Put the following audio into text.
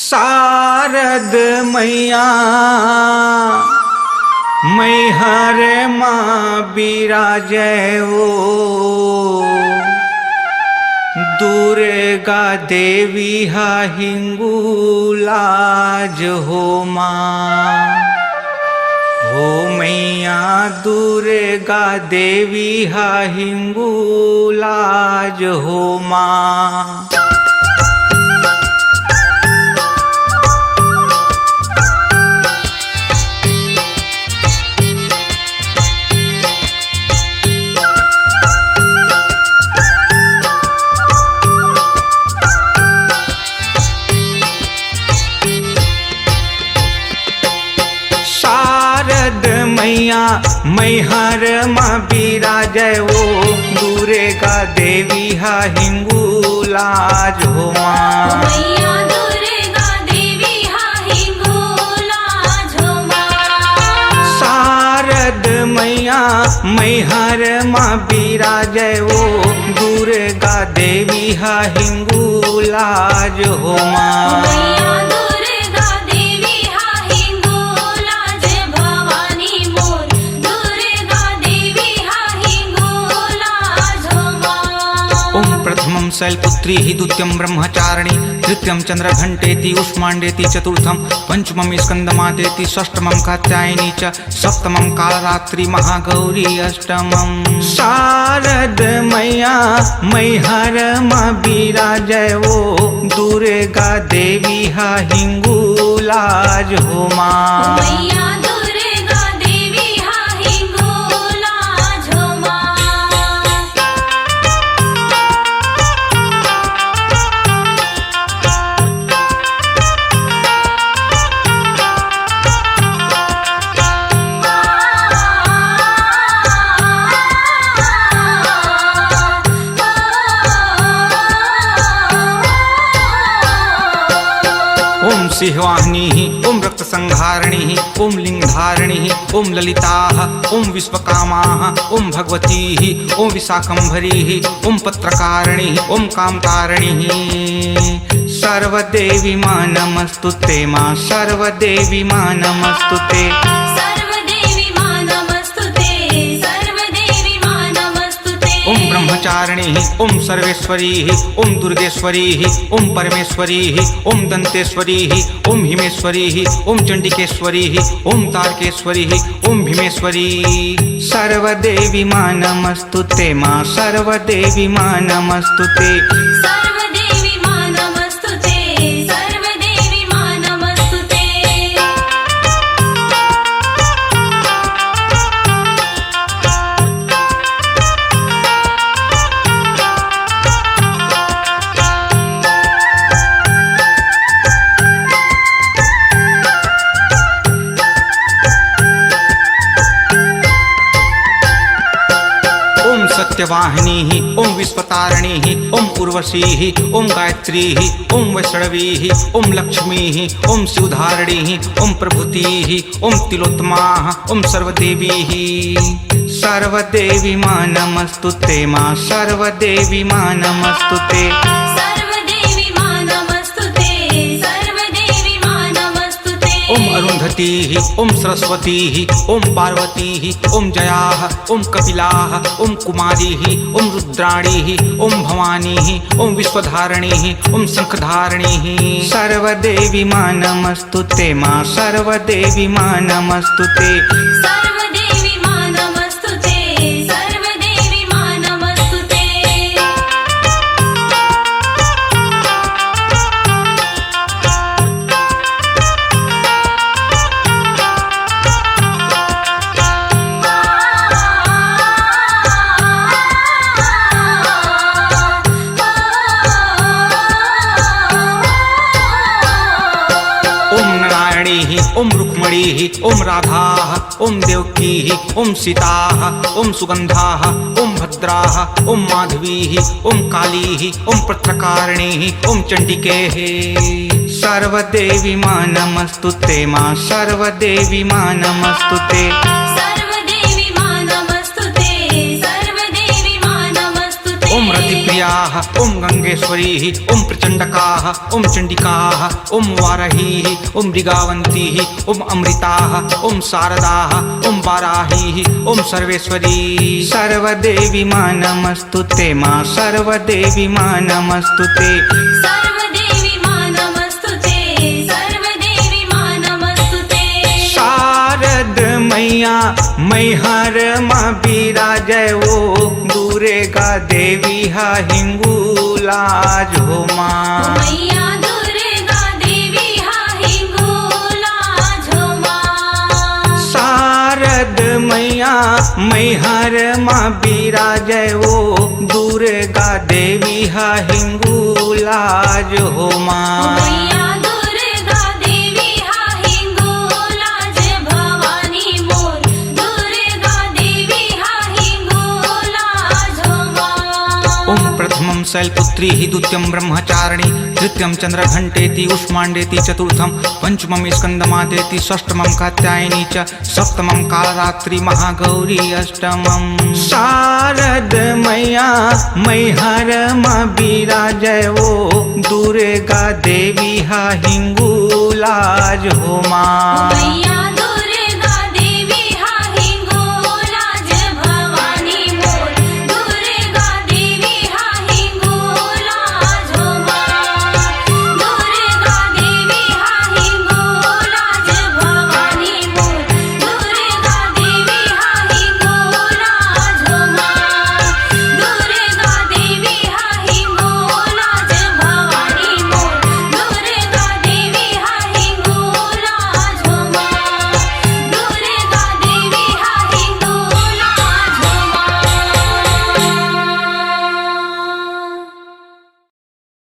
शारद मैया मैहर माँ बिराजै ओ दुर्गा देवी हा हिंगुलाज हो माँ हो मैया दुर्गा देवी हा हिंगुलाज हो माँ। शारद मैया मैहर माँ बिराजै ओ दुर्गा देवी हा हिंगुलाज हो माँ। मैया दुर्गा देवी हा हिंगुलाज हो माँ। शारद मैया मैहर माँ बिराजै ओ दुर्गा देवी हा हिंगुलाज हो माँ। मैया दुर्गा देवी हा हिंगुलाज भवानी मोर दुर्गा देवी हा हिंगुलाज हो माँ। ओम प्रथमं शैलपुत्री हि द्वितीयं ब्रह्मचारिणी तृतीयं चंद्रघंटेति उष्मांडेति चतुर्थं पंचमं स्कंदमातेति षष्ठमं कात्यायनी च सप्तमं कालरात्रि महागौरी अष्टमं। शारद मैया मैहर माँ बिराजै ओ दुर्गा देवी हा हिंगुलाज हो माँ। मैया दुर्गा देवी हा हिंगुलाज हो माँ। ओम सिंहवाहिनी ओम रक्तसंहारिणी ओम लिंगधारिणी ओम ललिता ओम विश्वकामा ओम भगवती ओम विशाखंभरी ओम पत्रकारिणी ओम कामतारिणी। सर्वदेवी माँ नमस्तुते माँ सर्वदेवी माँ नमस्तुते। सर्वदेवी माँ नमस्तुते सर्वदेवी माँ नमस्तुते। ओम ब्रह्मचारिणी ओम सर्वेश्वरी ओम दुर्गेश्वरी ओम परमेश्वरी ओम दंतेश्वरी ओम हिमेश्वरी ओम चंडिकेश्वरी ओम तारकेश्वरी ओम भीमेश्वरी। सर्वदेवी माँ नमस्तुते माँ सर्वदेवी माँ नमस्तुते। सर्वदेवी माँ नमस्तुते सर्वदेवी माँ नमस्तुते। ओम सत्यवाहिनी ओम विश्वतारिणी ओम उर्वशी ओम गायत्री ओम वैष्णवी ओम लक्ष्मी ओम शिवधारिणी ओम प्रभुति ओम तिलोत्तमा ओम सर्वदेवी। सर्वदेवी माँ नमस्तुते माँ सर्वदेवी माँ नमस्तुते। सर्वदेवी माँ नमस्तुते सर्वदेवी माँ नमस्तुते। ओम अरुंधती ओम सरस्वती ओम पार्वती ओम जया ओम कपिला ओम कुमारी ओम रुद्राणी ओम भवानी ओम विश्वधारिणी ओम शंखधारिणी। सर्वदेवी माँ नमस्तुते माँ सर्वदेवी माँ नमस्तुते। सर्वदेवी माँ नमस्तुते सर्वदेवी माँ नमस्तुते। ओम नारायणी ओम रुक्मणी ओम राधा ओम देवकी ओम सीता ओम सुगंधा ओम भद्रा ओम माधवी ओम काली ओम पत्रकारिणी ओम चंडिके। सर्वदेवी माँ नमस्तुते माँ सर्वदेवी माँ नमस्तुते। सर्वदेवी माँ नमस्तुते सर्वदेवी माँ नमस्तुते। ओम रतिप्रिया ॐ गङ्गेश्वरी ॐ प्रचण्डकाः ॐ चण्डिकाः ॐ वारहीः ॐ मृगावन्ती ॐ अमृताः ॐ शारदाः ॐ वाराही ॐ सर्वेश्वरी। सर्वदेवी मा नमस्तुते मा सर्वदेवी मा नमस्तुते सर्वदेवी मा नमस्तुते सर्वदेवी मा नमस्तुते शारद मैया मैहर मा बिराजय वो दुर्गा देवी हा हिंगुला जो मा मैया दुर्गा देवी हा हिंगोला झोमा शारद मैया मैहर मा बिराजय वो दुर्गा देवी हा हिंगुला जो मा मैया दुर्गा देवी हा हिंगोला जय भवानी मोर दुर्गा देवी हा हिंगोला झोमा ॐ प्रथमं शैलपुत्री द्वितीयं ब्रह्मचारिणी तृतीयं चन्द्रघण्टेति उष्माण्डेति चतुर्थं पञ्चमं स्कन्दमातेति षष्ठमं कात्यायनी च सप्तमं कालरात्रि महागौरी अष्टमं शारद मैया मैहर मा बिराजय वो दुर्गा देवी हा हिंगुला जो मा मैया